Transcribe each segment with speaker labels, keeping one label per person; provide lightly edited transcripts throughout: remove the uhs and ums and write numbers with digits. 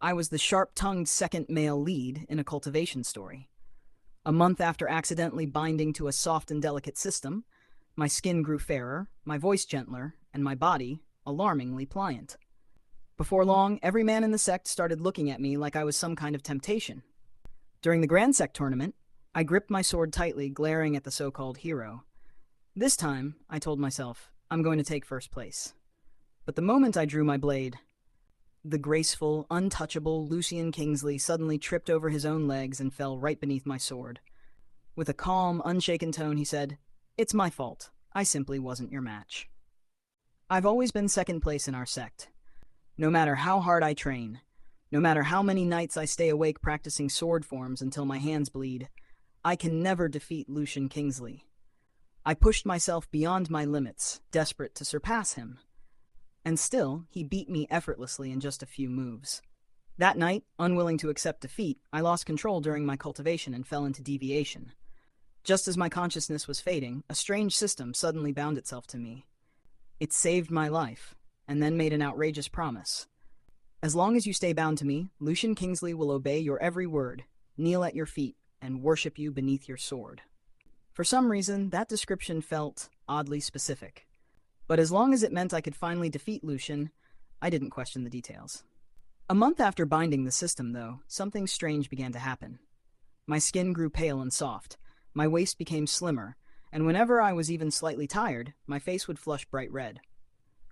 Speaker 1: I was the sharp-tongued second male lead in a cultivation story. A month after accidentally binding to a soft and delicate system, my skin grew fairer, my voice gentler, and my body alarmingly pliant. Before long, every man in the sect started looking at me like I was some kind of temptation. During the Grand Sect tournament, I gripped my sword tightly, glaring at the so-called hero. This time, I told myself, I'm going to take first place. But the moment I drew my blade, the graceful, untouchable Lucian Kingsley suddenly tripped over his own legs and fell right beneath my sword. With a calm, unshaken tone, he said, "It's my fault. I simply wasn't your match." I've always been second place in our sect. No matter how hard I train, no matter how many nights I stay awake practicing sword forms until my hands bleed, I can never defeat Lucian Kingsley. I pushed myself beyond my limits, desperate to surpass him. And still, he beat me effortlessly in just a few moves. That night, unwilling to accept defeat, I lost control during my cultivation and fell into deviation. Just as my consciousness was fading, a strange system suddenly bound itself to me. It saved my life, and then made an outrageous promise. As long as you stay bound to me, Lucian Kingsley will obey your every word, kneel at your feet, and worship you beneath your sword. For some reason, that description felt oddly specific. But as long as it meant I could finally defeat Lucian, I didn't question the details. A month after binding the system, though, something strange began to happen. My skin grew pale and soft, my waist became slimmer, and whenever I was even slightly tired, my face would flush bright red.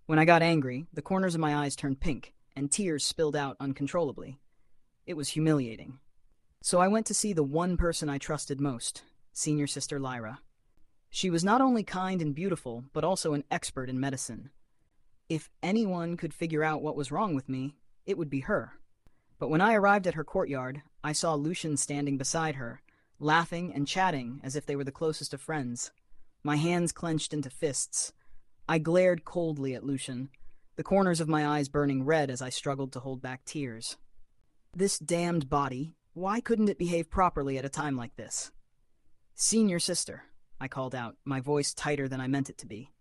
Speaker 1: When I got angry, the corners of my eyes turned pink, and tears spilled out uncontrollably. It was humiliating. So I went to see the one person I trusted most, Senior Sister Lyra. She was not only kind and beautiful, but also an expert in medicine. If anyone could figure out what was wrong with me, it would be her. But when I arrived at her courtyard, I saw Lucian standing beside her, laughing and chatting as if they were the closest of friends. My hands clenched into fists. I glared coldly at Lucian, the corners of my eyes burning red as I struggled to hold back tears. This damned body, why couldn't it behave properly at a time like this? "Senior Sister," I called out, my voice tighter than I meant it to be.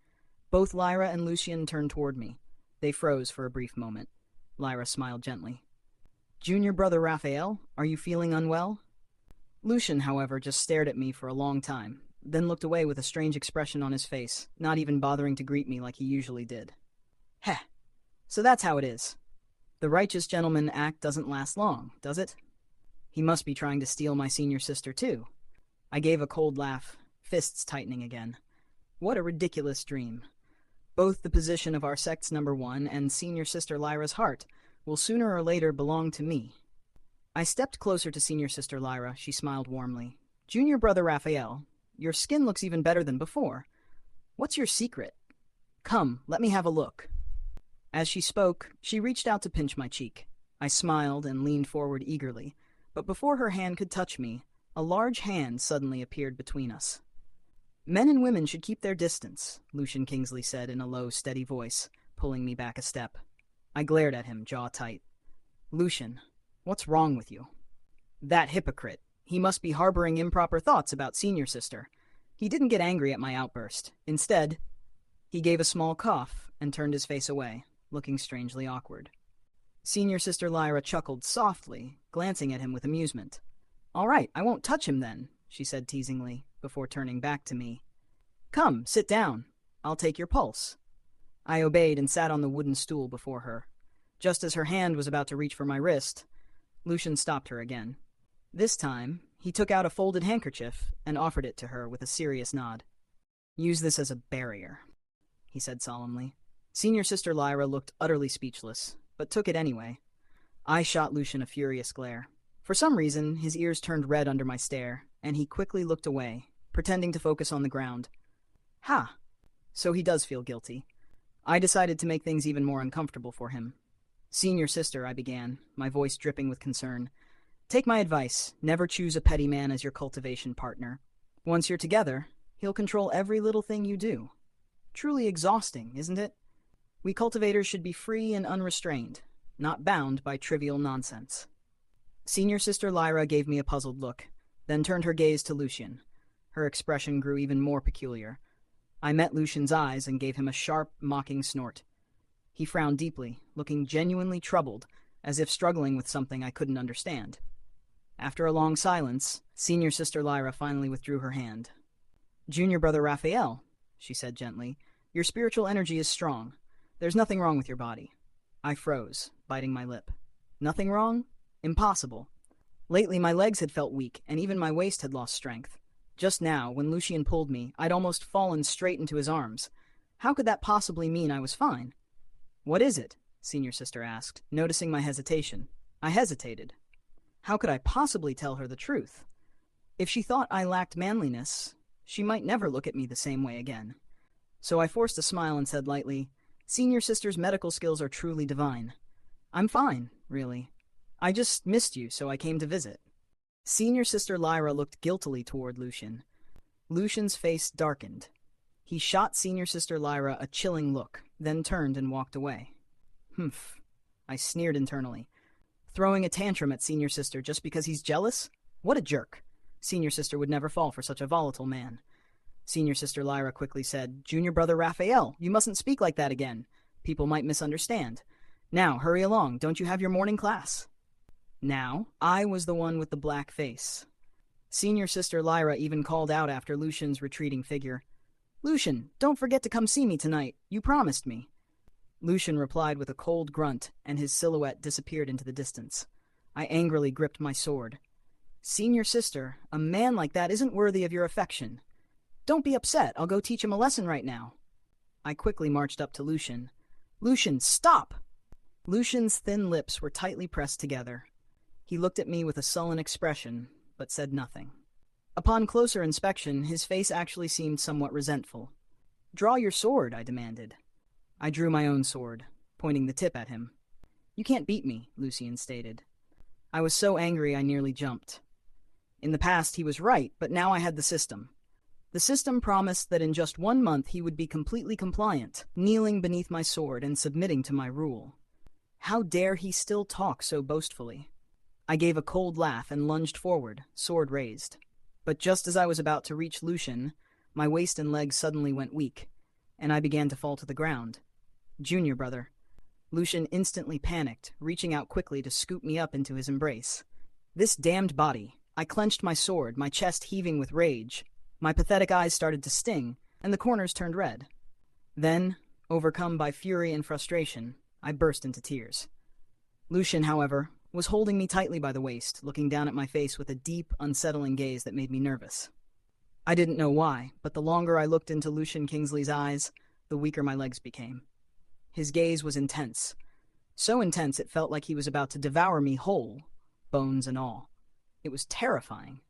Speaker 1: Both Lyra and Lucian turned toward me. They froze for a brief moment. Lyra smiled gently. "Junior brother Raphael, are you feeling unwell?" Lucian, however, just stared at me for a long time, then looked away with a strange expression on his face, not even bothering to greet me like he usually did. Heh, so that's how it is. The righteous gentleman act doesn't last long, does it? He must be trying to steal my senior sister, too. I gave a cold laugh, fists tightening again. What a ridiculous dream. Both the position of our sect's number one and Senior Sister Lyra's heart will sooner or later belong to me. I stepped closer to Senior Sister Lyra. She smiled warmly. "Junior brother Raphael, your skin looks even better than before. What's your secret? Come, let me have a look." As she spoke, she reached out to pinch my cheek. I smiled and leaned forward eagerly, but before her hand could touch me, a large hand suddenly appeared between us. "Men and women should keep their distance," Lucian Kingsley said in a low, steady voice, pulling me back a step. I glared at him, jaw tight. "Lucian, what's wrong with you?" That hypocrite. He must be harboring improper thoughts about Senior Sister. He didn't get angry at my outburst. Instead, he gave a small cough and turned his face away, looking strangely awkward. Senior Sister Lyra chuckled softly, glancing at him with amusement. "All right, I won't touch him then," she said teasingly, before turning back to me. "Come, sit down. I'll take your pulse." I obeyed and sat on the wooden stool before her. Just as her hand was about to reach for my wrist, Lucian stopped her again. This time, he took out a folded handkerchief and offered it to her with a serious nod. "Use this as a barrier," he said solemnly. Senior Sister Lyra looked utterly speechless, but took it anyway. I shot Lucian a furious glare. For some reason, his ears turned red under my stare, and he quickly looked away, pretending to focus on the ground. Ha! So he does feel guilty. I decided to make things even more uncomfortable for him. "Senior Sister," I began, my voice dripping with concern. "Take my advice, never choose a petty man as your cultivation partner. Once you're together, he'll control every little thing you do. Truly exhausting, isn't it? We cultivators should be free and unrestrained, not bound by trivial nonsense." Senior Sister Lyra gave me a puzzled look, then turned her gaze to Lucian. Her expression grew even more peculiar. I met Lucian's eyes and gave him a sharp, mocking snort. He frowned deeply, looking genuinely troubled, as if struggling with something I couldn't understand. After a long silence, Senior Sister Lyra finally withdrew her hand. "Junior Brother Raphael," she said gently, "your spiritual energy is strong. There's nothing wrong with your body." I froze, biting my lip. Nothing wrong? Impossible. Lately, my legs had felt weak, and even my waist had lost strength. Just now, when Lucian pulled me, I'd almost fallen straight into his arms. How could that possibly mean I was fine? "What is it?" Senior Sister asked, noticing my hesitation. I hesitated. How could I possibly tell her the truth? If she thought I lacked manliness, she might never look at me the same way again. So I forced a smile and said lightly, "Senior Sister's medical skills are truly divine. I'm fine, really. I just missed you, so I came to visit." Senior Sister Lyra looked guiltily toward Lucian. Lucian's face darkened. He shot Senior Sister Lyra a chilling look, then turned and walked away. Humph. I sneered internally. Throwing a tantrum at Senior Sister just because he's jealous? What a jerk. Senior Sister would never fall for such a volatile man. Senior Sister Lyra quickly said, "Junior Brother Raphael, you mustn't speak like that again. People might misunderstand. Now, hurry along. Don't you have your morning class?" Now, I was the one with the black face. Senior Sister Lyra even called out after Lucian's retreating figure, "Lucian, don't forget to come see me tonight. You promised me." Lucian replied with a cold grunt, and his silhouette disappeared into the distance. I angrily gripped my sword. "Senior Sister, a man like that isn't worthy of your affection. Don't be upset. I'll go teach him a lesson right now." I quickly marched up to Lucian. "Lucian, stop!" Lucian's thin lips were tightly pressed together. He looked at me with a sullen expression, but said nothing. Upon closer inspection, his face actually seemed somewhat resentful. "Draw your sword," I demanded. I drew my own sword, pointing the tip at him. "You can't beat me," Lucian stated. I was so angry I nearly jumped. In the past, he was right, but now I had the system. The system promised that in just 1 month he would be completely compliant, kneeling beneath my sword and submitting to my rule. How dare he still talk so boastfully? I gave a cold laugh and lunged forward, sword raised. But just as I was about to reach Lucian, my waist and legs suddenly went weak, and I began to fall to the ground. "Junior Brother." Lucian instantly panicked, reaching out quickly to scoop me up into his embrace. This damned body. I clenched my sword, my chest heaving with rage. My pathetic eyes started to sting, and the corners turned red. Then, overcome by fury and frustration, I burst into tears. Lucian, however, was holding me tightly by the waist, looking down at my face with a deep, unsettling gaze that made me nervous. I didn't know why, but the longer I looked into Lucian Kingsley's eyes, the weaker my legs became. His gaze was intense. So intense it felt like he was about to devour me whole, bones and all. It was terrifying.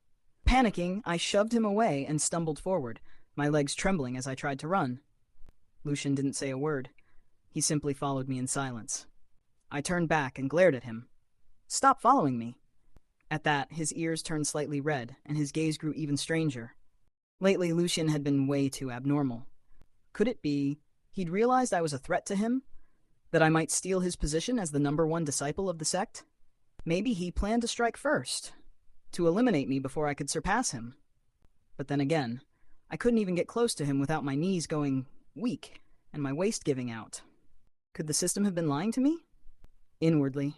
Speaker 1: Panicking, I shoved him away and stumbled forward, my legs trembling as I tried to run. Lucian didn't say a word. He simply followed me in silence. I turned back and glared at him. "Stop following me." At that, his ears turned slightly red, and his gaze grew even stranger. Lately, Lucian had been way too abnormal. Could it be he'd realized I was a threat to him? That I might steal his position as the #1 disciple of the sect? Maybe he planned to strike first, to eliminate me before I could surpass him. But then again, I couldn't even get close to him without my knees going weak and my waist giving out. Could the system have been lying to me? Inwardly,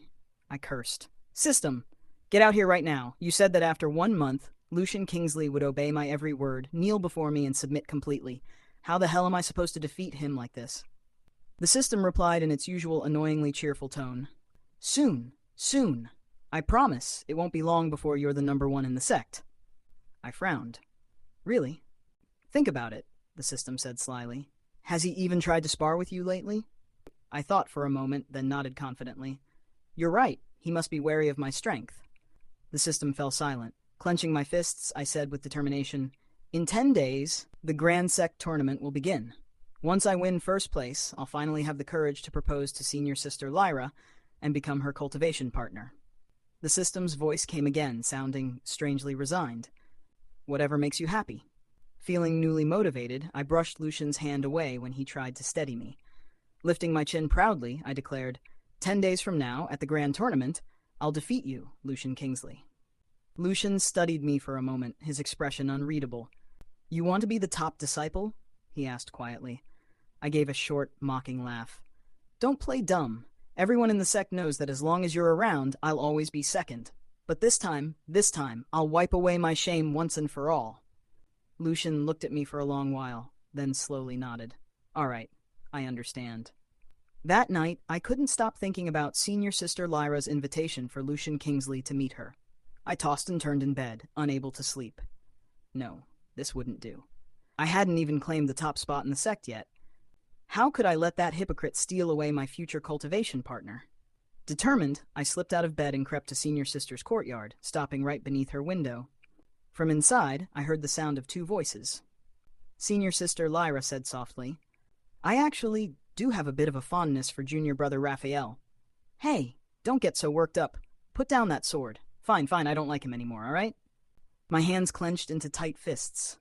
Speaker 1: I cursed. "System, get out here right now. You said that after 1 month, Lucian Kingsley would obey my every word, kneel before me, and submit completely. How the hell am I supposed to defeat him like this?" The system replied in its usual annoyingly cheerful tone. "Soon, soon. I promise it won't be long before you're the #1 in the sect." I frowned. "Really?" "Think about it," the system said slyly. "Has he even tried to spar with you lately?" I thought for a moment, then nodded confidently. "You're right. He must be wary of my strength." The system fell silent. Clenching my fists, I said with determination, "In 10 days, the Grand Sect tournament will begin. Once I win first place, I'll finally have the courage to propose to Senior Sister Lyra and become her cultivation partner." The system's voice came again, sounding strangely resigned. "Whatever makes you happy." Feeling newly motivated, I brushed Lucian's hand away when he tried to steady me. Lifting my chin proudly, I declared, 10 days from now, at the Grand Tournament, I'll defeat you, Lucian Kingsley." Lucian studied me for a moment, his expression unreadable. "You want to be the top disciple?" he asked quietly. I gave a short, mocking laugh. "Don't play dumb. Everyone in the sect knows that as long as you're around, I'll always be second. But this time, I'll wipe away my shame once and for all." Lucian looked at me for a long while, then slowly nodded. "All right, I understand." That night, I couldn't stop thinking about senior sister Lyra's invitation for Lucian Kingsley to meet her. I tossed and turned in bed, unable to sleep. No, this wouldn't do. I hadn't even claimed the top spot in the sect yet. How could I let that hypocrite steal away my future cultivation partner? Determined, I slipped out of bed and crept to senior sister's courtyard, stopping right beneath her window. From inside, I heard the sound of two voices. Senior sister Lyra said softly, "I actually do have a bit of a fondness for junior brother Raphael. Hey, don't get so worked up. Put down that sword. Fine, I don't like him anymore, all right?" My hands clenched into tight fists.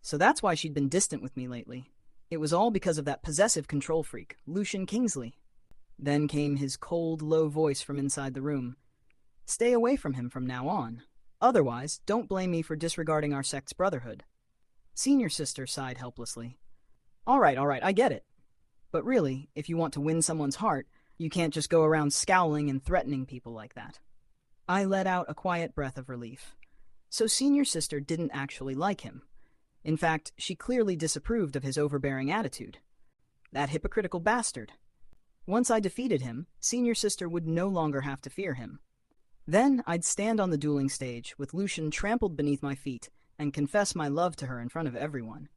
Speaker 1: So that's why she'd been distant with me lately. It was all because of that possessive control freak, Lucian Kingsley. Then came his cold, low voice from inside the room. "Stay away from him from now on. Otherwise, don't blame me for disregarding our sect's brotherhood." Senior sister sighed helplessly. All right, I get it. But really, if you want to win someone's heart, you can't just go around scowling and threatening people like that." I let out a quiet breath of relief. So senior sister didn't actually like him. In fact, she clearly disapproved of his overbearing attitude. That hypocritical bastard. Once I defeated him, senior sister would no longer have to fear him. Then I'd stand on the dueling stage, with Lucian trampled beneath my feet, and confess my love to her in front of everyone.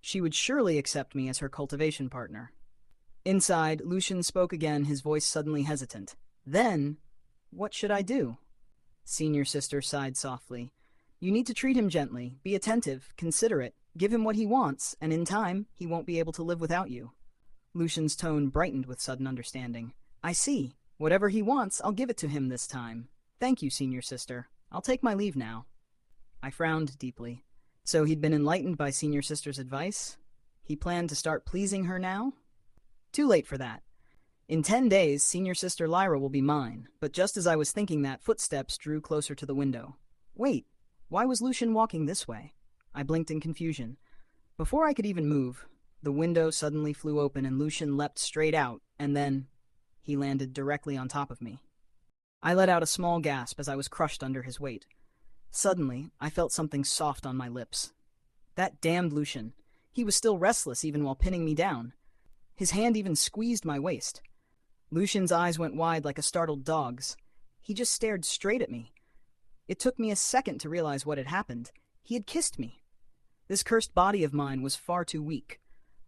Speaker 1: She would surely accept me as her cultivation partner. Inside, Lucian spoke again, his voice suddenly hesitant. Then, what should I do? Senior sister sighed softly. "You need to treat him gently, be attentive, considerate, give him what he wants, and in time, he won't be able to live without you." Lucian's tone brightened with sudden understanding. "I see. Whatever he wants, I'll give it to him this time. Thank you, senior sister. I'll take my leave now." I frowned deeply. So he'd been enlightened by senior sister's advice? He planned to start pleasing her now? Too late for that. In 10 days, senior sister Lyra will be mine, but just as I was thinking that, footsteps drew closer to the window. Wait, why was Lucian walking this way? I blinked in confusion. Before I could even move, the window suddenly flew open and Lucian leapt straight out, and then he landed directly on top of me. I let out a small gasp as I was crushed under his weight. Suddenly, I felt something soft on my lips. That damned Lucian. He was still restless even while pinning me down. His hand even squeezed my waist. Lucian's eyes went wide like a startled dog's. He just stared straight at me. It took me a second to realize what had happened. He had kissed me. This cursed body of mine was far too weak.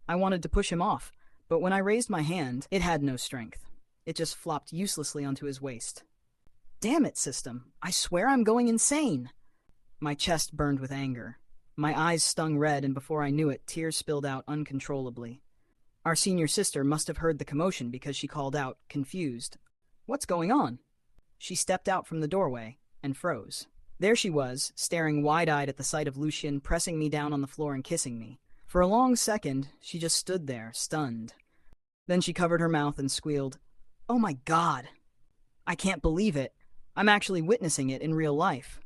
Speaker 1: I wanted to push him off, but when I raised my hand, it had no strength. It just flopped uselessly onto his waist. Damn it, system. I swear I'm going insane. My chest burned with anger. My eyes stung red, and before I knew it, tears spilled out uncontrollably. Our senior sister must have heard the commotion because she called out, confused, "What's going on?" She stepped out from the doorway and froze. There she was, staring wide-eyed at the sight of Lucian pressing me down on the floor and kissing me. For a long second, she just stood there, stunned. Then she covered her mouth and squealed, "Oh my God! I can't believe it. I'm actually witnessing it in real life."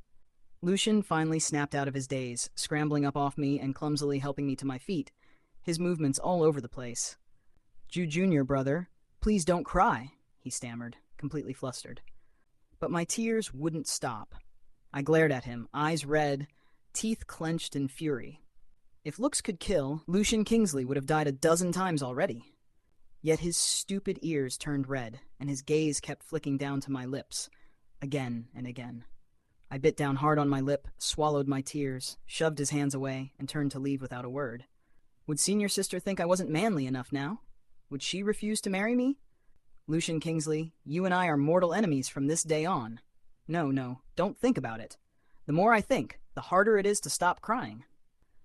Speaker 1: Lucian finally snapped out of his daze, scrambling up off me and clumsily helping me to my feet, his movements all over the place. Junior brother, please don't cry," he stammered, completely flustered. But my tears wouldn't stop. I glared at him, eyes red, teeth clenched in fury. If looks could kill, Lucian Kingsley would have died a dozen times already. Yet his stupid ears turned red, and his gaze kept flicking down to my lips, again and again. I bit down hard on my lip, swallowed my tears, shoved his hands away, and turned to leave without a word. Would senior sister think I wasn't manly enough now? Would she refuse to marry me? Lucian Kingsley, you and I are mortal enemies from this day on. No, don't think about it. The more I think, the harder it is to stop crying.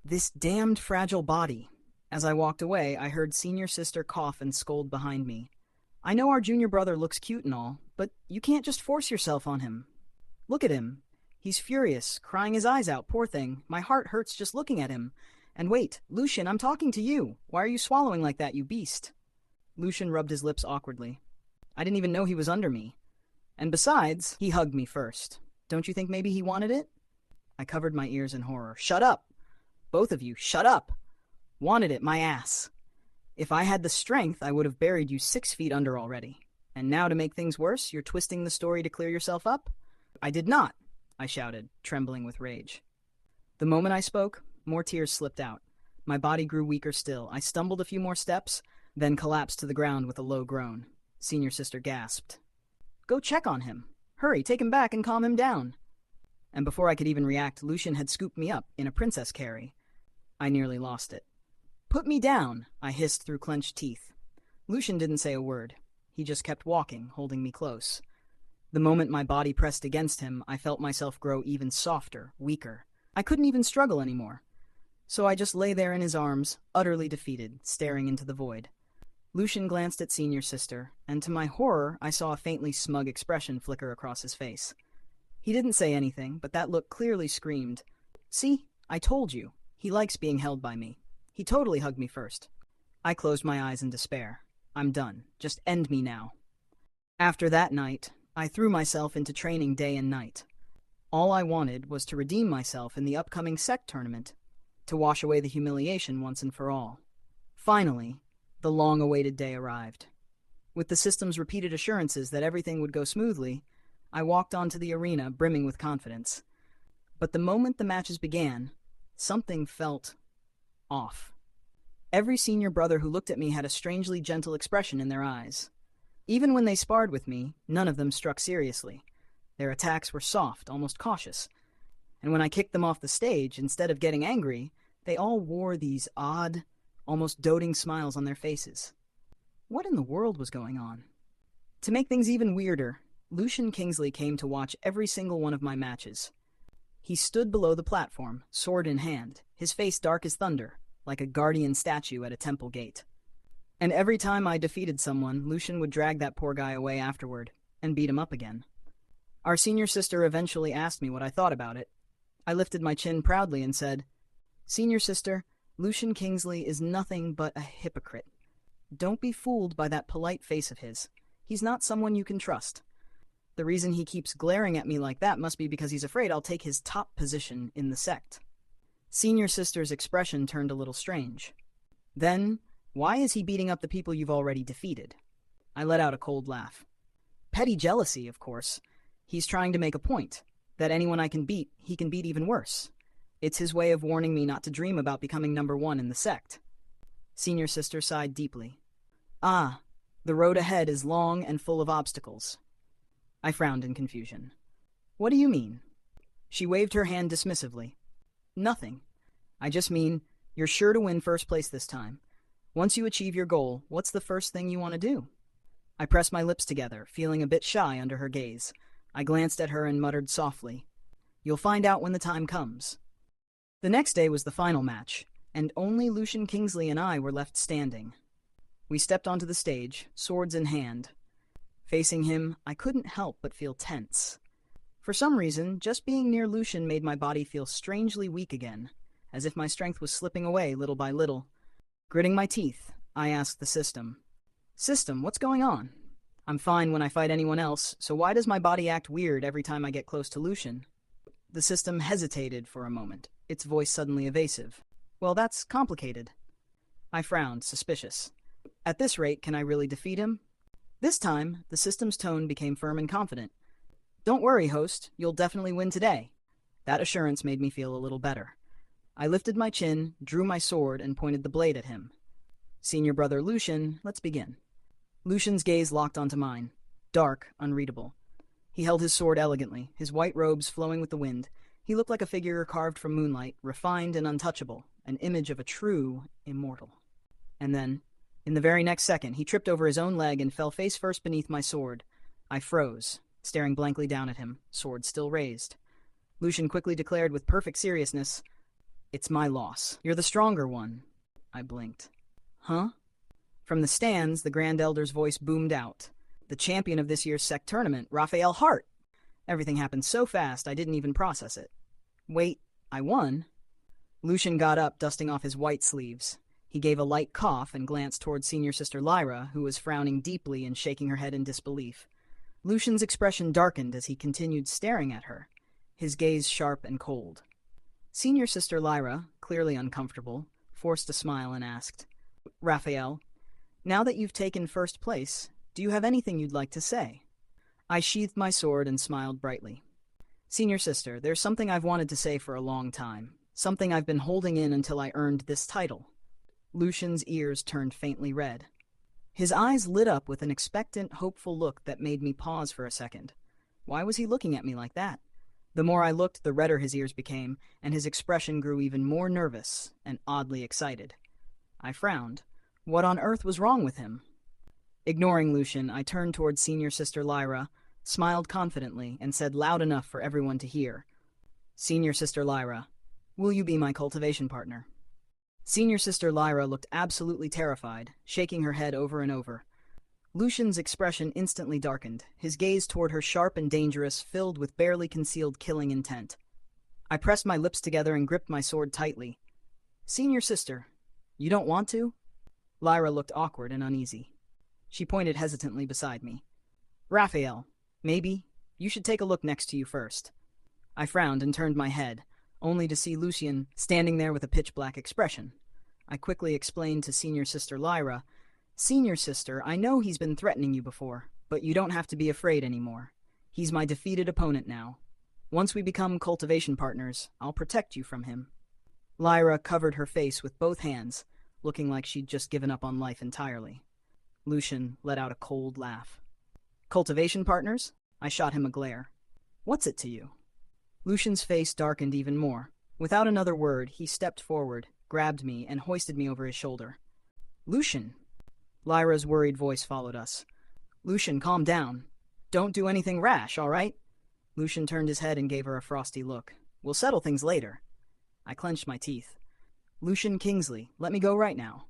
Speaker 1: This damned fragile body. As I walked away, I heard senior sister cough and scold behind me. I know our junior brother looks cute and all, but you can't just force yourself on him. Look at him. He's furious, crying his eyes out, poor thing. My heart hurts just looking at him. And wait, Lucian, I'm talking to you. Why are you swallowing like that, you beast? Lucian rubbed his lips awkwardly. I didn't even know he was under me. And besides, he hugged me first. Don't you think maybe he wanted it? I covered my ears in horror. Shut up! Both of you, shut up! Wanted it, my ass. If I had the strength, I would have buried you 6 feet under already. And now to make things worse, you're twisting the story to clear yourself up? I did not, I shouted, trembling with rage. The moment I spoke, more tears slipped out. My body grew weaker still. I stumbled a few more steps, then collapsed to the ground with a low groan. Senior sister gasped. Go check on him. Hurry, take him back and calm him down. And before I could even react, Lucian had scooped me up in a princess carry. I nearly lost it. Put me down, I hissed through clenched teeth. Lucian didn't say a word. He just kept walking, holding me close. The moment my body pressed against him, I felt myself grow even softer, weaker. I couldn't even struggle anymore. So I just lay there in his arms, utterly defeated, staring into the void. Lucian glanced at senior sister, and to my horror, I saw a faintly smug expression flicker across his face. He didn't say anything, but that look clearly screamed, See, I told you. He likes being held by me. He totally hugged me first. I closed my eyes in despair. I'm done. Just end me now. After that night, I threw myself into training day and night. All I wanted was to redeem myself in the upcoming sect tournament, to wash away the humiliation once and for all. Finally, the long-awaited day arrived. With the system's repeated assurances that everything would go smoothly, I walked onto the arena brimming with confidence. But the moment the matches began, something felt off. Every senior brother who looked at me had a strangely gentle expression in their eyes. Even when they sparred with me, none of them struck seriously. Their attacks were soft, almost cautious. And when I kicked them off the stage, instead of getting angry, they all wore these odd, almost doting smiles on their faces. What in the world was going on? To make things even weirder, Lucian Kingsley came to watch every single one of my matches. He stood below the platform, sword in hand, his face dark as thunder, like a guardian statue at a temple gate. And every time I defeated someone, Lucian would drag that poor guy away afterward, and beat him up again. Our senior sister eventually asked me what I thought about it. I lifted my chin proudly and said, Senior sister, Lucian Kingsley is nothing but a hypocrite. Don't be fooled by that polite face of his. He's not someone you can trust. The reason he keeps glaring at me like that must be because he's afraid I'll take his top position in the sect. Senior sister's expression turned a little strange. Then, why is he beating up the people you've already defeated? I let out a cold laugh. Petty jealousy, of course. He's trying to make a point, that anyone I can beat, he can beat even worse. It's his way of warning me not to dream about becoming number one in the sect. Senior sister sighed deeply. Ah, the road ahead is long and full of obstacles. I frowned in confusion. What do you mean? She waved her hand dismissively. Nothing. I just mean, you're sure to win first place this time. Once you achieve your goal, what's the first thing you want to do? I pressed my lips together, feeling a bit shy under her gaze. I glanced at her and muttered softly, You'll find out when the time comes. The next day was the final match, and only Lucian Kingsley and I were left standing. We stepped onto the stage, swords in hand. Facing him, I couldn't help but feel tense. For some reason, just being near Lucian made my body feel strangely weak again, as if my strength was slipping away little by little. Gritting my teeth, I asked the system, System, what's going on? I'm fine when I fight anyone else, so why does my body act weird every time I get close to Lucian? The system hesitated for a moment, its voice suddenly evasive. Well, that's complicated. I frowned, suspicious. At this rate, can I really defeat him? This time, the system's tone became firm and confident. Don't worry, host, you'll definitely win today. That assurance made me feel a little better. I lifted my chin, drew my sword, and pointed the blade at him. Senior brother Lucian, let's begin. Lucian's gaze locked onto mine, dark, unreadable. He held his sword elegantly, his white robes flowing with the wind. He looked like a figure carved from moonlight, refined and untouchable, an image of a true immortal. And then, in the very next second, he tripped over his own leg and fell face first beneath my sword. I froze, staring blankly down at him, sword still raised. Lucian quickly declared with perfect seriousness, It's my loss. You're the stronger one. I blinked. Huh? From the stands, the Grand Elder's voice boomed out. The champion of this year's sect tournament, Raphael Hart. Everything happened so fast I didn't even process it. Wait, I won? Lucian got up, dusting off his white sleeves. He gave a light cough and glanced toward senior sister Lyra, who was frowning deeply and shaking her head in disbelief. Lucian's expression darkened as he continued staring at her, his gaze sharp and cold. Senior sister Lyra, clearly uncomfortable, forced a smile and asked, Raphael, now that you've taken first place, Do you have anything you'd like to say? I sheathed my sword and smiled brightly. Senior sister, there's something I've wanted to say for a long time. Something I've been holding in until I earned this title. Lucian's ears turned faintly red. His eyes lit up with an expectant, hopeful look that made me pause for a second. Why was he looking at me like that? The more I looked, the redder his ears became, and his expression grew even more nervous and oddly excited. I frowned. What on earth was wrong with him? Ignoring Lucian, I turned toward Senior Sister Lyra, smiled confidently, and said loud enough for everyone to hear, Senior Sister Lyra, will you be my cultivation partner? Senior Sister Lyra looked absolutely terrified, shaking her head over and over. Lucian's expression instantly darkened, his gaze toward her sharp and dangerous, filled with barely concealed killing intent. I pressed my lips together and gripped my sword tightly. Senior Sister, you don't want to? Lyra looked awkward and uneasy. She pointed hesitantly beside me. Raphael, maybe. You should take a look next to you first. I frowned and turned my head, only to see Lucian standing there with a pitch-black expression. I quickly explained to Senior Sister Lyra, Senior Sister, I know he's been threatening you before, but you don't have to be afraid anymore. He's my defeated opponent now. Once we become cultivation partners, I'll protect you from him. Lyra covered her face with both hands, looking like she'd just given up on life entirely. Lucian let out a cold laugh. Cultivation partners? I shot him a glare. What's it to you? Lucian's face darkened even more. Without another word, he stepped forward, grabbed me, and hoisted me over his shoulder. Lucian! Lyra's worried voice followed us. Lucian, calm down. Don't do anything rash, all right? Lucian turned his head and gave her a frosty look. We'll settle things later. I clenched my teeth. Lucian Kingsley, let me go right now.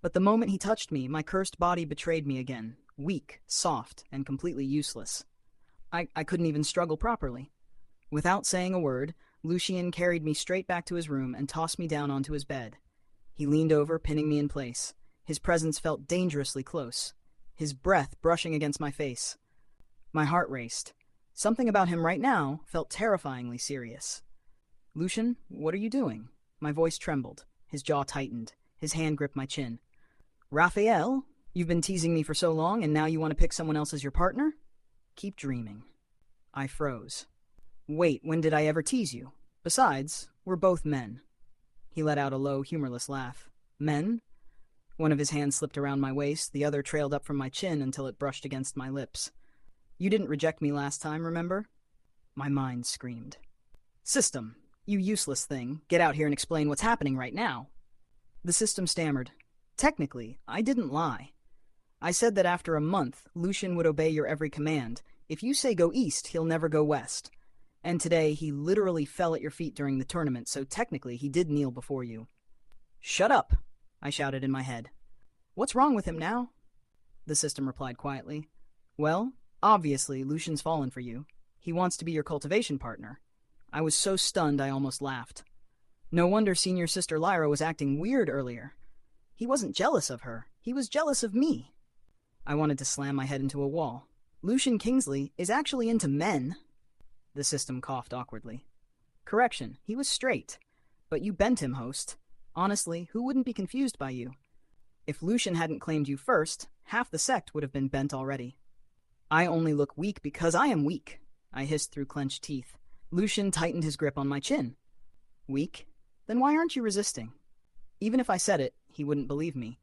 Speaker 1: But the moment he touched me, my cursed body betrayed me again, weak, soft, and completely useless. I couldn't even struggle properly. Without saying a word, Lucian carried me straight back to his room and tossed me down onto his bed. He leaned over, pinning me in place. His presence felt dangerously close, his breath brushing against my face. My heart raced. Something about him right now felt terrifyingly serious. Lucian, what are you doing? My voice trembled. His jaw tightened. His hand gripped my chin. Raphael, you've been teasing me for so long and now you want to pick someone else as your partner? Keep dreaming. I froze. Wait, when did I ever tease you? Besides, we're both men. He let out a low, humorless laugh. Men? One of his hands slipped around my waist, the other trailed up from my chin until it brushed against my lips. You didn't reject me last time, remember? My mind screamed. System, you useless thing, get out here and explain what's happening right now. The system stammered. Technically, I didn't lie. I said that after a month, Lucian would obey your every command. If you say go east, he'll never go west. And today, he literally fell at your feet during the tournament, so technically he did kneel before you. Shut up, I shouted in my head. What's wrong with him now? The system replied quietly. Well, obviously, Lucian's fallen for you. He wants to be your cultivation partner. I was so stunned I almost laughed. No wonder Senior Sister Lyra was acting weird earlier. He wasn't jealous of her. He was jealous of me. I wanted to slam my head into a wall. Lucian Kingsley is actually into men. The system coughed awkwardly. Correction, he was straight. But you bent him, host. Honestly, who wouldn't be confused by you? If Lucian hadn't claimed you first, half the sect would have been bent already. I only look weak because I am weak, I hissed through clenched teeth. Lucian tightened his grip on my chin. Weak? Then why aren't you resisting? Even if I said it, he wouldn't believe me.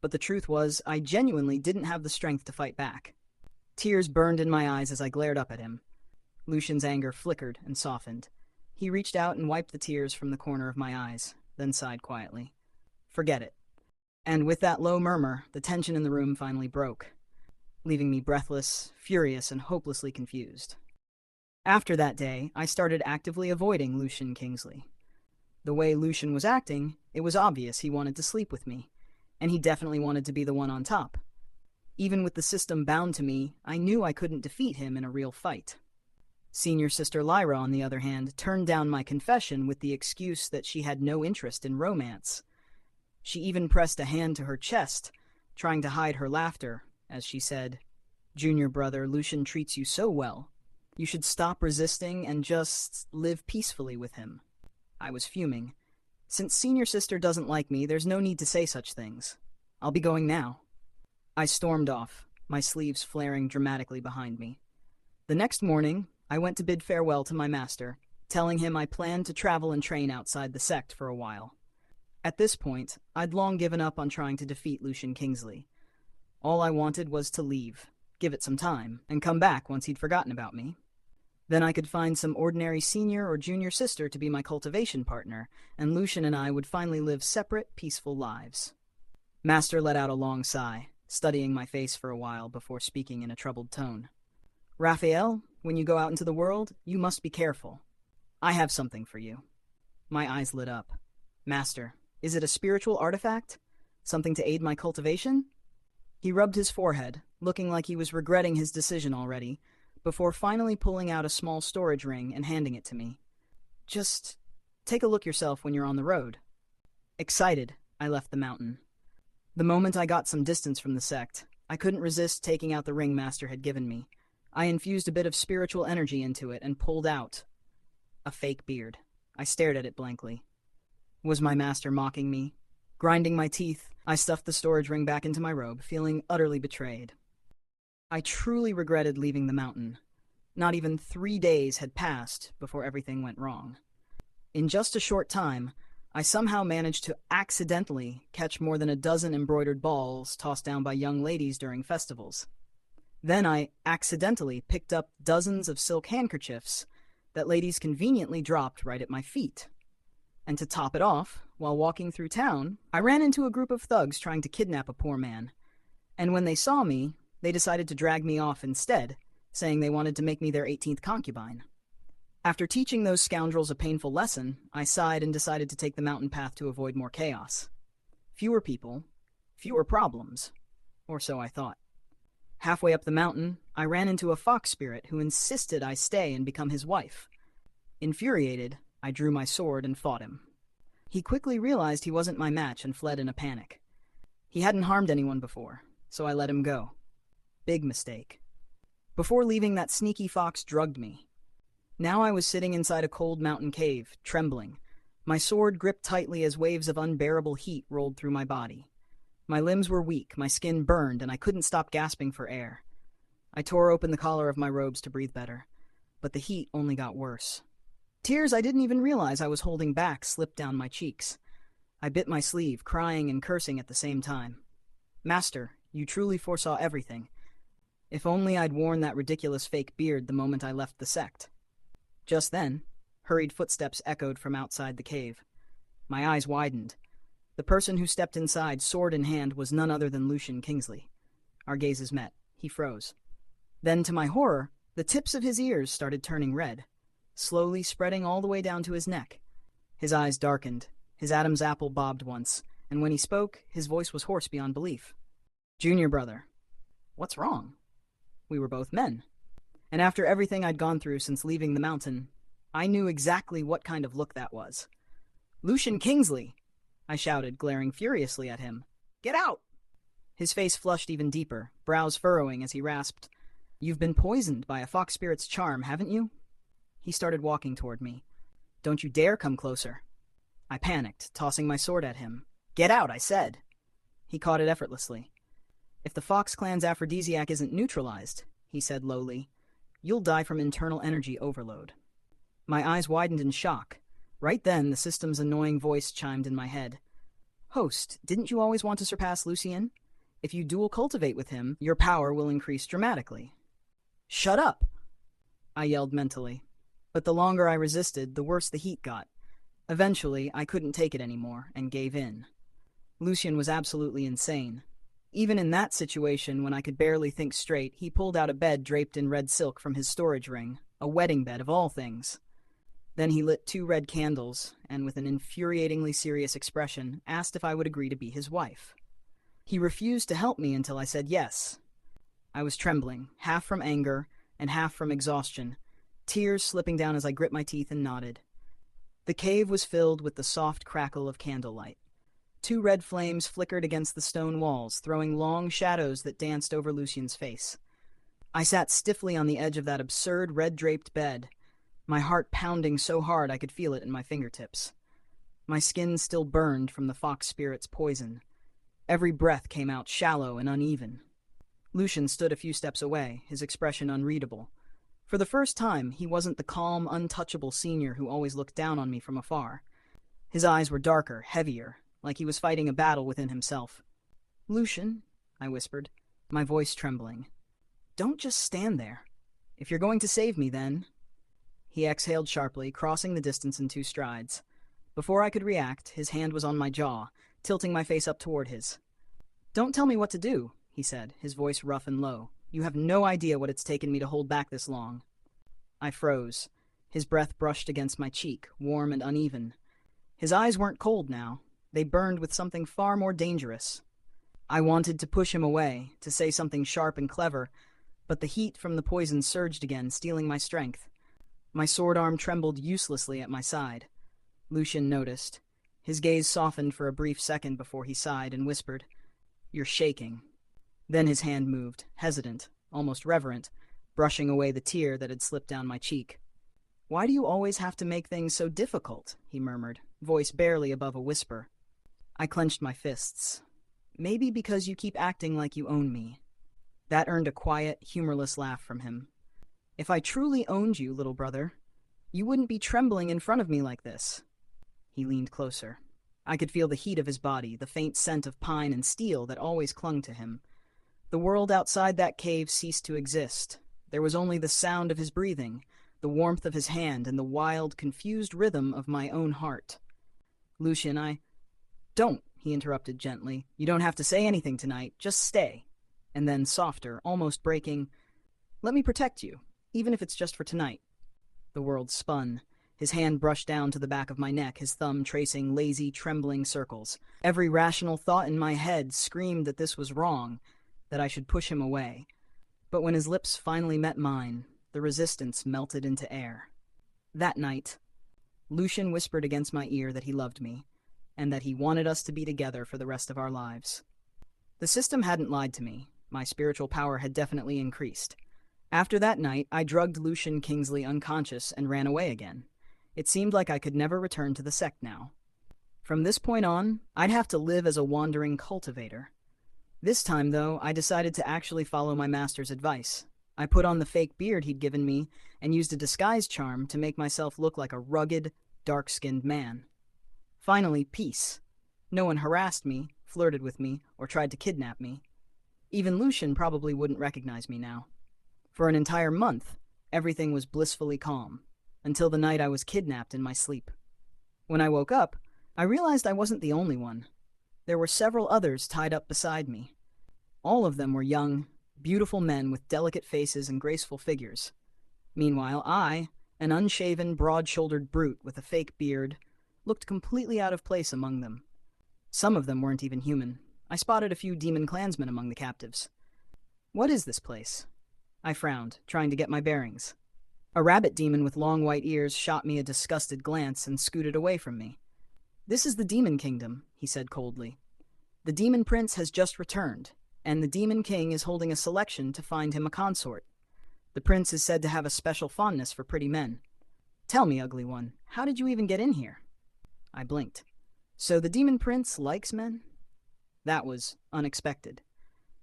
Speaker 1: But the truth was, I genuinely didn't have the strength to fight back. Tears burned in my eyes as I glared up at him. Lucian's anger flickered and softened. He reached out and wiped the tears from the corner of my eyes, then sighed quietly. Forget it. And with that low murmur, the tension in the room finally broke, leaving me breathless, furious, and hopelessly confused. After that day, I started actively avoiding Lucian Kingsley. The way Lucian was acting, it was obvious he wanted to sleep with me, and he definitely wanted to be the one on top. Even with the system bound to me, I knew I couldn't defeat him in a real fight. Senior Sister Lyra, on the other hand, turned down my confession with the excuse that she had no interest in romance. She even pressed a hand to her chest, trying to hide her laughter, as she said, "Junior brother, Lucian treats you so well. You should stop resisting and just live peacefully with him." I was fuming. Since Senior Sister doesn't like me, there's no need to say such things. I'll be going now. I stormed off, my sleeves flaring dramatically behind me. The next morning, I went to bid farewell to my master, telling him I planned to travel and train outside the sect for a while. At this point, I'd long given up on trying to defeat Lucian Kingsley. All I wanted was to leave, give it some time, and come back once he'd forgotten about me. Then I could find some ordinary senior or junior sister to be my cultivation partner, and Lucian and I would finally live separate, peaceful lives. Master let out a long sigh, studying my face for a while before speaking in a troubled tone. Raphael, when you go out into the world, you must be careful. I have something for you. My eyes lit up. Master, is it a spiritual artifact? Something to aid my cultivation? He rubbed his forehead, looking like he was regretting his decision already, before finally pulling out a small storage ring and handing it to me. Just take a look yourself when you're on the road. Excited, I left the mountain. The moment I got some distance from the sect, I couldn't resist taking out the ring Master had given me. I infused a bit of spiritual energy into it and pulled out a fake beard. I stared at it blankly. Was my master mocking me? Grinding my teeth, I stuffed the storage ring back into my robe, feeling utterly betrayed. I truly regretted leaving the mountain. Not even 3 days had passed before everything went wrong. In just a short time, I somehow managed to accidentally catch more than a dozen embroidered balls tossed down by young ladies during festivals. Then I accidentally picked up dozens of silk handkerchiefs that ladies conveniently dropped right at my feet. And to top it off, while walking through town, I ran into a group of thugs trying to kidnap a poor man. And when they saw me, they decided to drag me off instead, saying they wanted to make me their 18th concubine. After teaching those scoundrels a painful lesson, I sighed and decided to take the mountain path to avoid more chaos. Fewer people, fewer problems. Or so I thought. Halfway up the mountain, I ran into a fox spirit who insisted I stay and become his wife. Infuriated, I drew my sword and fought him. He quickly realized he wasn't my match and fled in a panic. He hadn't harmed anyone before, so I let him go. Big mistake. Before leaving, that sneaky fox drugged me. Now I was sitting inside a cold mountain cave, trembling, my sword gripped tightly as waves of unbearable heat rolled through my body. My limbs were weak, my skin burned, and I couldn't stop gasping for air. I tore open the collar of my robes to breathe better, but the heat only got worse. Tears I didn't even realize I was holding back slipped down my cheeks. I bit my sleeve, crying and cursing at the same time. Master, you truly foresaw everything. If only I'd worn that ridiculous fake beard the moment I left the sect. Just then, hurried footsteps echoed from outside the cave. My eyes widened. The person who stepped inside, sword in hand, was none other than Lucian Kingsley. Our gazes met. He froze. Then, to my horror, the tips of his ears started turning red, slowly spreading all the way down to his neck. His eyes darkened. His Adam's apple bobbed once, and when he spoke, his voice was hoarse beyond belief. Junior brother. What's wrong? We were both men. And after everything I'd gone through since leaving the mountain, I knew exactly what kind of look that was. Lucian Kingsley! I shouted, glaring furiously at him. Get out! His face flushed even deeper, brows furrowing as he rasped, You've been poisoned by a fox spirit's charm, haven't you? He started walking toward me. Don't you dare come closer. I panicked, tossing my sword at him. Get out, I said. He caught it effortlessly. If the Fox clan's aphrodisiac isn't neutralized, he said lowly, you'll die from internal energy overload. My eyes widened in shock. Right then, the system's annoying voice chimed in my head. Host, didn't you always want to surpass Lucian? If you dual cultivate with him, your power will increase dramatically. Shut up! I yelled mentally. But the longer I resisted, the worse the heat got. Eventually, I couldn't take it anymore and gave in. Lucian was absolutely insane. Even in that situation, when I could barely think straight, he pulled out a bed draped in red silk from his storage ring, a wedding bed of all things. Then he lit 2 red candles, and with an infuriatingly serious expression, asked if I would agree to be his wife. He refused to help me until I said yes. I was trembling, half from anger and half from exhaustion, tears slipping down as I grit my teeth and nodded. The cave was filled with the soft crackle of candlelight. 2 red flames flickered against the stone walls, throwing long shadows that danced over Lucian's face. I sat stiffly on the edge of that absurd red-draped bed, my heart pounding so hard I could feel it in my fingertips. My skin still burned from the fox spirit's poison. Every breath came out shallow and uneven. Lucian stood a few steps away, his expression unreadable. For the first time, he wasn't the calm, untouchable senior who always looked down on me from afar. His eyes were darker, heavier, like he was fighting a battle within himself. "Lucian," I whispered, my voice trembling. "Don't just stand there. If you're going to save me, then—" He exhaled sharply, crossing the distance in 2 strides. Before I could react, his hand was on my jaw, tilting my face up toward his. "Don't tell me what to do," he said, his voice rough and low. "You have no idea what it's taken me to hold back this long." I froze. His breath brushed against my cheek, warm and uneven. His eyes weren't cold now. They burned with something far more dangerous. I wanted to push him away, to say something sharp and clever, but the heat from the poison surged again, stealing my strength. My sword arm trembled uselessly at my side. Lucian noticed. His gaze softened for a brief second before he sighed and whispered, "You're shaking." Then his hand moved, hesitant, almost reverent, brushing away the tear that had slipped down my cheek. "Why do you always have to make things so difficult?" he murmured, voice barely above a whisper. I clenched my fists. "Maybe because you keep acting like you own me." That earned a quiet, humorless laugh from him. "If I truly owned you, little brother, you wouldn't be trembling in front of me like this." He leaned closer. I could feel the heat of his body, the faint scent of pine and steel that always clung to him. The world outside that cave ceased to exist. There was only the sound of his breathing, the warmth of his hand, and the wild, confused rhythm of my own heart. "Lucian, Don't," he interrupted gently. "You don't have to say anything tonight. Just stay." And then, softer, almost breaking, "Let me protect you, even if it's just for tonight." The world spun. His hand brushed down to the back of my neck, his thumb tracing lazy, trembling circles. Every rational thought in my head screamed that this was wrong, that I should push him away. But when his lips finally met mine, the resistance melted into air. That night, Lucian whispered against my ear that he loved me, and that he wanted us to be together for the rest of our lives. The system hadn't lied to me. My spiritual power had definitely increased. After that night, I drugged Lucian Kingsley unconscious and ran away again. It seemed like I could never return to the sect now. From this point on, I'd have to live as a wandering cultivator. This time, though, I decided to actually follow my master's advice. I put on the fake beard he'd given me and used a disguise charm to make myself look like a rugged, dark-skinned man. Finally, peace. No one harassed me, flirted with me, or tried to kidnap me. Even Lucian probably wouldn't recognize me now. For an entire month, everything was blissfully calm, until the night I was kidnapped in my sleep. When I woke up, I realized I wasn't the only one. There were several others tied up beside me. All of them were young, beautiful men with delicate faces and graceful figures. Meanwhile, I, an unshaven, broad-shouldered brute with a fake beard, looked completely out of place among them. Some of them weren't even human. I spotted a few demon clansmen among the captives. "What is this place?" I frowned, trying to get my bearings. A rabbit demon with long white ears shot me a disgusted glance and scooted away from me. "This is the Demon Kingdom," he said coldly. "The Demon Prince has just returned, and the Demon King is holding a selection to find him a consort. The prince is said to have a special fondness for pretty men. Tell me, ugly one, how did you even get in here?" I blinked. "So the Demon Prince likes men?" That was unexpected.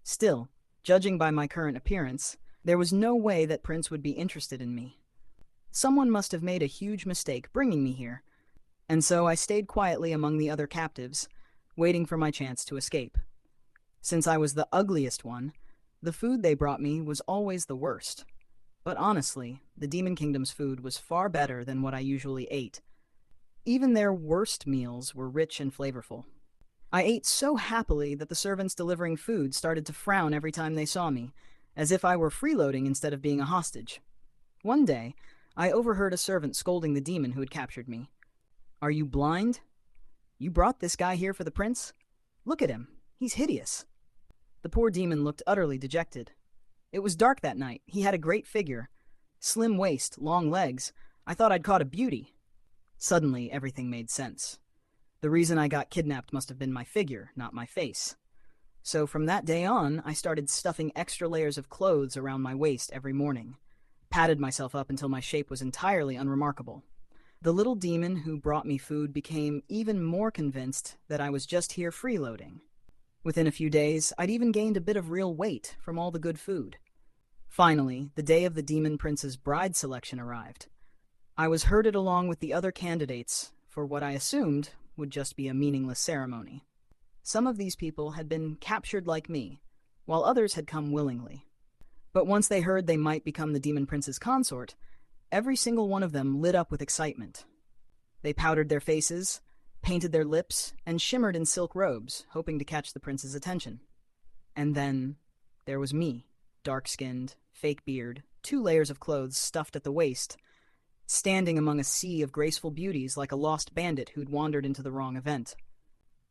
Speaker 1: Still, judging by my current appearance, there was no way that Prince would be interested in me. Someone must have made a huge mistake bringing me here, and so I stayed quietly among the other captives, waiting for my chance to escape. Since I was the ugliest one, the food they brought me was always the worst. But honestly, the Demon Kingdom's food was far better than what I usually ate. Even their worst meals were rich and flavorful. I ate so happily that the servants delivering food started to frown every time they saw me, as if I were freeloading instead of being a hostage. One day, I overheard a servant scolding the demon who had captured me. "Are you blind? You brought this guy here for the prince? Look at him. He's hideous." The poor demon looked utterly dejected. It was dark that night. He had a great figure. Slim waist, long legs. I thought I'd caught a beauty. Suddenly, everything made sense. The reason I got kidnapped must have been my figure, not my face. So from that day on, I started stuffing extra layers of clothes around my waist every morning, patted myself up until my shape was entirely unremarkable. The little demon who brought me food became even more convinced that I was just here freeloading. Within a few days, I'd even gained a bit of real weight from all the good food. Finally, the day of the Demon Prince's bride selection arrived. I was herded along with the other candidates for what I assumed would just be a meaningless ceremony. Some of these people had been captured like me, while others had come willingly. But once they heard they might become the Demon Prince's consort, every single one of them lit up with excitement. They powdered their faces, painted their lips, and shimmered in silk robes, hoping to catch the prince's attention. And then there was me, dark-skinned, fake beard, 2 layers of clothes stuffed at the waist, standing among a sea of graceful beauties like a lost bandit who'd wandered into the wrong event.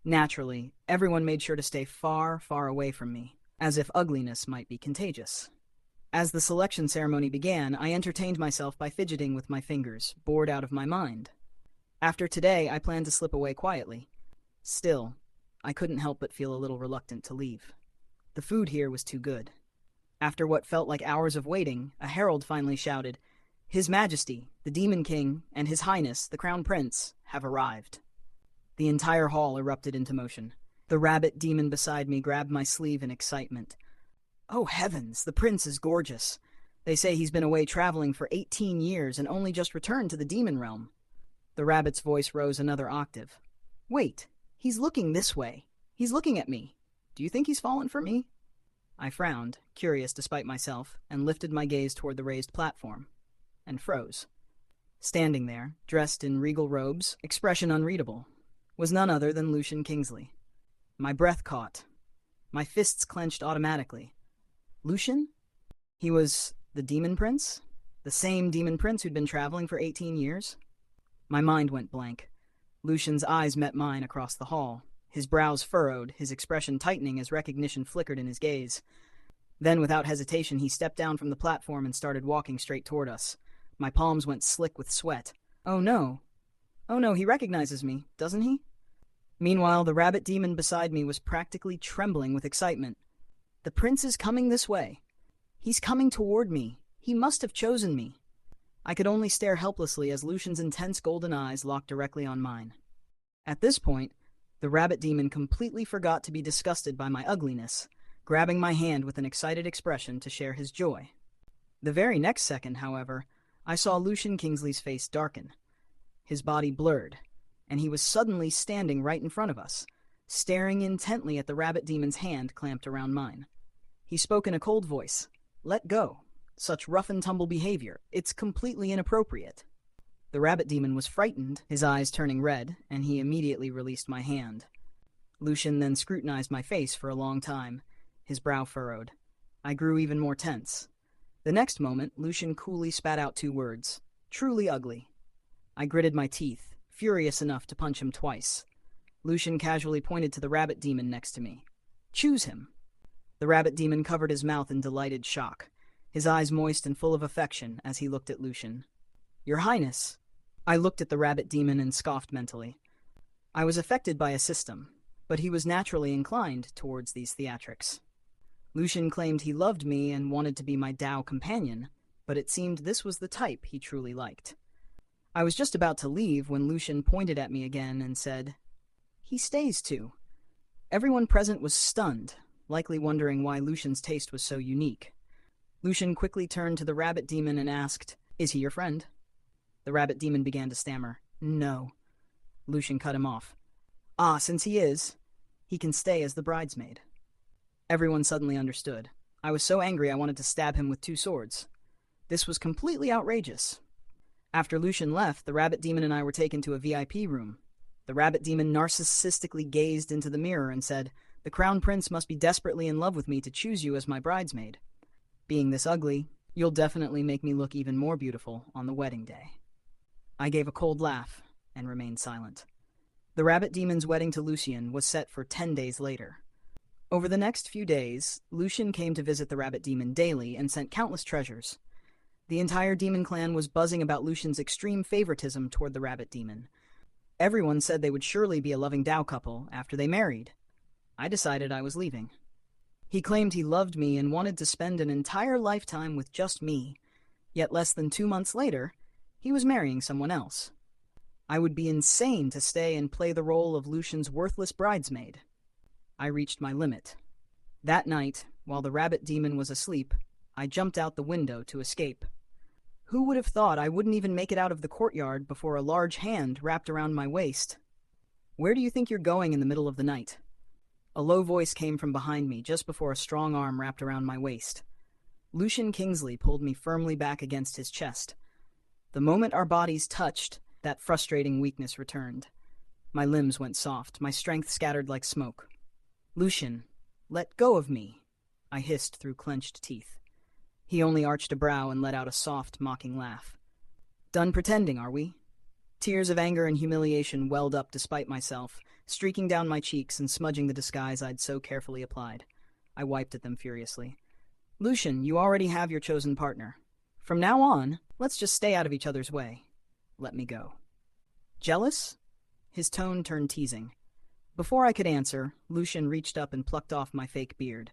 Speaker 1: Naturally, everyone made sure to stay far, far away from me, as if ugliness might be contagious. As the selection ceremony began, I entertained myself by fidgeting with my fingers, bored out of my mind. After today, I planned to slip away quietly. Still, I couldn't help but feel a little reluctant to leave. The food here was too good. After what felt like hours of waiting, a herald finally shouted, "His Majesty, the Demon King, and His Highness, the Crown Prince, have arrived." The entire hall erupted into motion. The rabbit demon beside me grabbed my sleeve in excitement. "Oh heavens, the prince is gorgeous. They say he's been away traveling for 18 years and only just returned to the demon realm." The rabbit's voice rose another octave. "Wait, he's looking this way. He's looking at me. Do you think he's fallen for me?" I frowned, curious despite myself, and lifted my gaze toward the raised platform, and froze. Standing there, dressed in regal robes, expression unreadable, was none other than Lucian Kingsley. My breath caught. My fists clenched automatically. Lucian? He was the Demon Prince? The same Demon Prince who'd been traveling for 18 years? My mind went blank. Lucian's eyes met mine across the hall, his brows furrowed, his expression tightening as recognition flickered in his gaze. Then, without hesitation, he stepped down from the platform and started walking straight toward us. My palms went slick with sweat. Oh no, he recognizes me, doesn't he? Meanwhile, the rabbit demon beside me was practically trembling with excitement. The prince is coming this way. He's coming toward me. He must have chosen me. I could only stare helplessly as Lucian's intense golden eyes locked directly on mine. At this point, the rabbit demon completely forgot to be disgusted by my ugliness, grabbing my hand with an excited expression to share his joy. The very next second, however, I saw Lucian Kingsley's face darken. His body blurred, and he was suddenly standing right in front of us, staring intently at the rabbit demon's hand clamped around mine. He spoke in a cold voice. "Let go. Such rough-and-tumble behavior. It's completely inappropriate." The rabbit demon was frightened, his eyes turning red, and he immediately released my hand. Lucian then scrutinized my face for a long time, his brow furrowed. I grew even more tense. The next moment, Lucian coolly spat out 2 words. "Truly ugly." I gritted my teeth, furious enough to punch him twice. Lucian casually pointed to the rabbit demon next to me. "Choose him." The rabbit demon covered his mouth in delighted shock, his eyes moist and full of affection as he looked at Lucian. "Your Highness." I looked at the rabbit demon and scoffed mentally. I was affected by a system, but he was naturally inclined towards these theatrics. Lucian claimed he loved me and wanted to be my Tao companion, but it seemed this was the type he truly liked. I was just about to leave when Lucian pointed at me again and said, "He stays too." Everyone present was stunned, likely wondering why Lucian's taste was so unique. Lucian quickly turned to the rabbit demon and asked, "Is he your friend?" The rabbit demon began to stammer, "No." Lucian cut him off. "Ah, since he is, he can stay as the bridesmaid." Everyone suddenly understood. I was so angry I wanted to stab him with 2 swords. This was completely outrageous. After Lucian left, the rabbit demon and I were taken to a VIP room. The rabbit demon narcissistically gazed into the mirror and said, "The crown prince must be desperately in love with me to choose you as my bridesmaid. Being this ugly, you'll definitely make me look even more beautiful on the wedding day." I gave a cold laugh and remained silent. The rabbit demon's wedding to Lucian was set for 10 days later. Over the next few days, Lucian came to visit the rabbit demon daily and sent countless treasures. The entire demon clan was buzzing about Lucian's extreme favoritism toward the rabbit demon. Everyone said they would surely be a loving Tao couple after they married. I decided I was leaving. He claimed he loved me and wanted to spend an entire lifetime with just me, yet less than 2 months later, he was marrying someone else. I would be insane to stay and play the role of Lucian's worthless bridesmaid. I reached my limit. That night, while the rabbit demon was asleep, I jumped out the window to escape. Who would have thought I wouldn't even make it out of the courtyard before a large hand wrapped around my waist? Where do you think you're going in the middle of the night? A low voice came from behind me just before a strong arm wrapped around my waist. Lucian Kingsley pulled me firmly back against his chest. The moment our bodies touched, that frustrating weakness returned. My limbs went soft, my strength scattered like smoke. "Lucian, let go of me," I hissed through clenched teeth. He only arched a brow and let out a soft, mocking laugh. "Done pretending, are we?" Tears of anger and humiliation welled up despite myself, streaking down my cheeks and smudging the disguise I'd so carefully applied. I wiped at them furiously. "Lucian, you already have your chosen partner. From now on, let's just stay out of each other's way. Let me go." "Jealous?" His tone turned teasing. Before I could answer, Lucian reached up and plucked off my fake beard.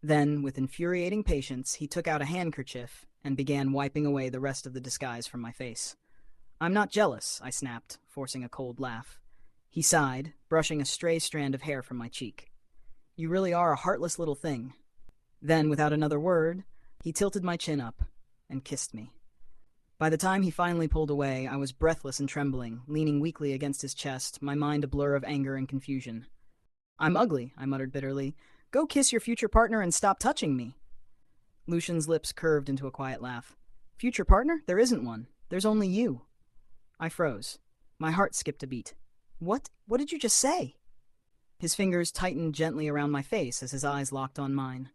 Speaker 1: Then, with infuriating patience, he took out a handkerchief and began wiping away the rest of the disguise from my face. "I'm not jealous," I snapped, forcing a cold laugh. He sighed, brushing a stray strand of hair from my cheek. "You really are a heartless little thing." Then, without another word, he tilted my chin up and kissed me. By the time he finally pulled away, I was breathless and trembling, leaning weakly against his chest, my mind a blur of anger and confusion. "I'm ugly," I muttered bitterly. "Go kiss your future partner and stop touching me." Lucian's lips curved into a quiet laugh. "Future partner? There isn't one. There's only you." I froze. My heart skipped a beat. What did you just say?" His fingers tightened gently around my face as his eyes locked on mine.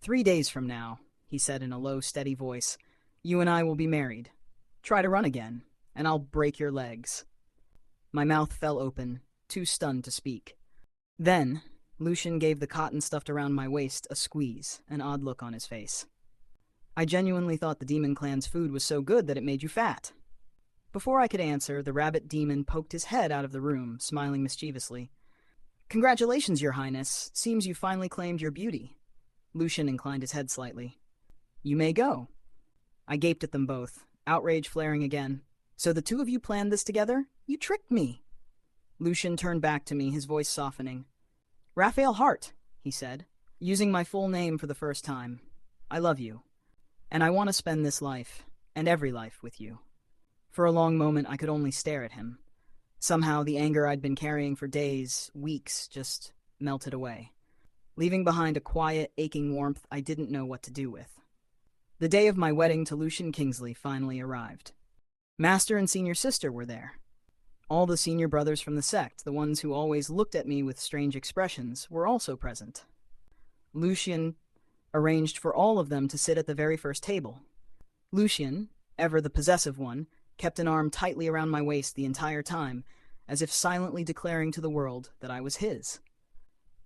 Speaker 1: "3 days from now," he said in a low, steady voice, "you and I will be married. Try to run again, and I'll break your legs." My mouth fell open, too stunned to speak. Then, Lucian gave the cotton stuffed around my waist a squeeze, an odd look on his face. "I genuinely thought the demon clan's food was so good that it made you fat." Before I could answer, the rabbit demon poked his head out of the room, smiling mischievously. "Congratulations, Your Highness. Seems you finally claimed your beauty." Lucian inclined his head slightly. "You may go." I gaped at them both, outrage flaring again. "So the two of you planned this together? You tricked me." Lucian turned back to me, his voice softening. "Raphael Hart," he said, using my full name for the first time. "I love you, and I want to spend this life, and every life, with you." For a long moment, I could only stare at him. Somehow, the anger I'd been carrying for days, weeks, just melted away, leaving behind a quiet, aching warmth I didn't know what to do with. The day of my wedding to Lucian Kingsley finally arrived. Master and senior sister were there. All the senior brothers from the sect, the ones who always looked at me with strange expressions, were also present. Lucian arranged for all of them to sit at the very first table. Lucian, ever the possessive one, kept an arm tightly around my waist the entire time, as if silently declaring to the world that I was his.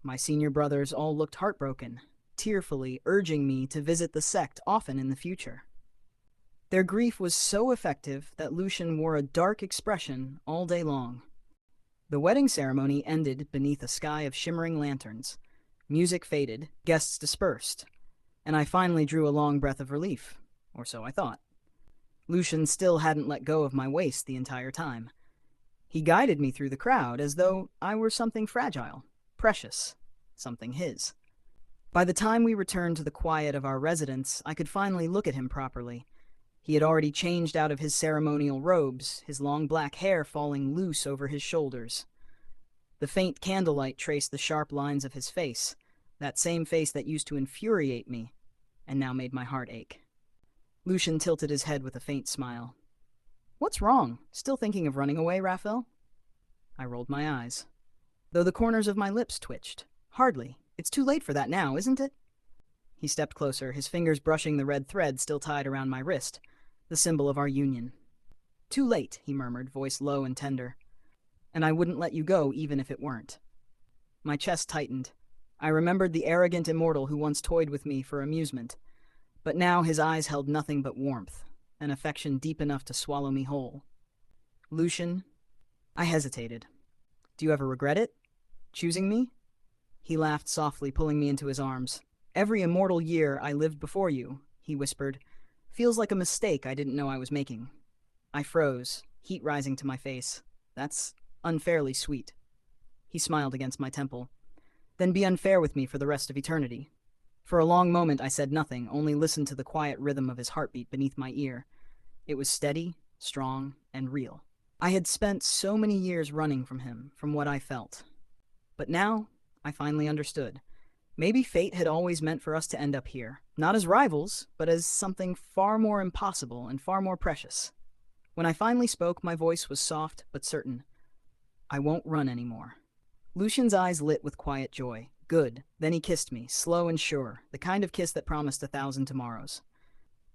Speaker 1: My senior brothers all looked heartbroken, tearfully urging me to visit the sect often in the future. Their grief was so effective that Lucian wore a dark expression all day long. The wedding ceremony ended beneath a sky of shimmering lanterns. Music faded, guests dispersed, and I finally drew a long breath of relief, or so I thought. Lucian still hadn't let go of my waist the entire time. He guided me through the crowd as though I were something fragile, precious, something his. By the time we returned to the quiet of our residence, I could finally look at him properly. He had already changed out of his ceremonial robes, his long black hair falling loose over his shoulders. The faint candlelight traced the sharp lines of his face, that same face that used to infuriate me, and now made my heart ache. Lucian tilted his head with a faint smile. "What's wrong? Still thinking of running away, Raphael?" I rolled my eyes, though the corners of my lips twitched. "Hardly. It's too late for that now, isn't it?" He stepped closer, his fingers brushing the red thread still tied around my wrist, the symbol of our union. "Too late," he murmured, voice low and tender. "And I wouldn't let you go even if it weren't." My chest tightened. I remembered the arrogant immortal who once toyed with me for amusement, but now his eyes held nothing but warmth, an affection deep enough to swallow me whole. "Lucian," I hesitated. "Do you ever regret it? Choosing me?" He laughed softly, pulling me into his arms. "Every immortal year I lived before you," he whispered, "feels like a mistake I didn't know I was making." I froze, heat rising to my face. "That's unfairly sweet." He smiled against my temple. Then be unfair with me for the rest of eternity. For a long moment I said nothing, only listened to the quiet rhythm of his heartbeat beneath my ear. It was steady, strong, and real. I had spent so many years running from him, from what I felt. But now, I finally understood. Maybe fate had always meant for us to end up here, not as rivals, but as something far more impossible and far more precious. When I finally spoke, my voice was soft but certain. I won't run anymore. Lucian's eyes lit with quiet joy. Good. Then he kissed me, slow and sure, the kind of kiss that promised 1,000 tomorrows.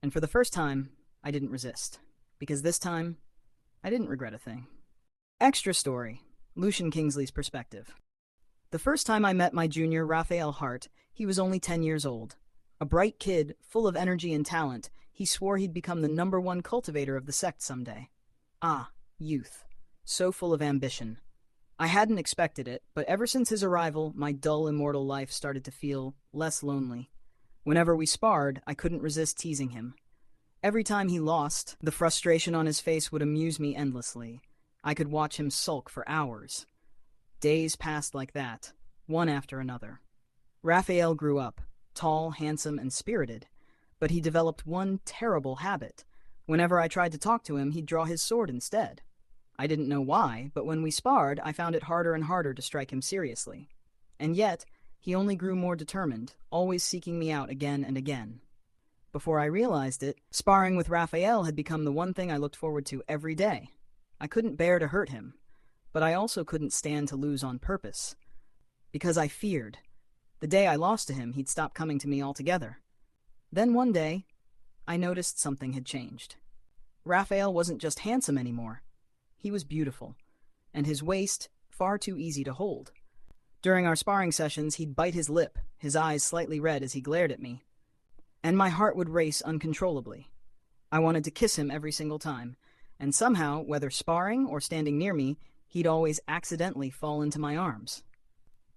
Speaker 1: And for the first time, I didn't resist. Because this time, I didn't regret a thing. Extra story. Lucian Kingsley's perspective. The first time I met my junior, Raphael Hart, he was only 10 years old. A bright kid, full of energy and talent, he swore he'd become the #1 cultivator of the sect someday. Ah, youth. So full of ambition. I hadn't expected it, but ever since his arrival, my dull, immortal life started to feel less lonely. Whenever we sparred, I couldn't resist teasing him. Every time he lost, the frustration on his face would amuse me endlessly. I could watch him sulk for hours. Days passed like that, one after another. Raphael grew up, tall, handsome, and spirited, but he developed one terrible habit. Whenever I tried to talk to him, he'd draw his sword instead. I didn't know why, but when we sparred, I found it harder and harder to strike him seriously. And yet, he only grew more determined, always seeking me out again and again. Before I realized it, sparring with Raphael had become the one thing I looked forward to every day. I couldn't bear to hurt him, but I also couldn't stand to lose on purpose. Because I feared. The day I lost to him, he'd stop coming to me altogether. Then one day, I noticed something had changed. Raphael wasn't just handsome anymore. He was beautiful, and his waist far too easy to hold. During our sparring sessions, he'd bite his lip, his eyes slightly red as he glared at me. And my heart would race uncontrollably. I wanted to kiss him every single time, and somehow, whether sparring or standing near me, he'd always accidentally fall into my arms.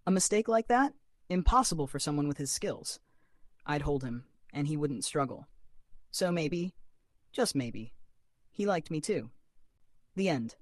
Speaker 1: A mistake like that? Impossible for someone with his skills. I'd hold him, and he wouldn't struggle. So maybe, just maybe, he liked me too. The end.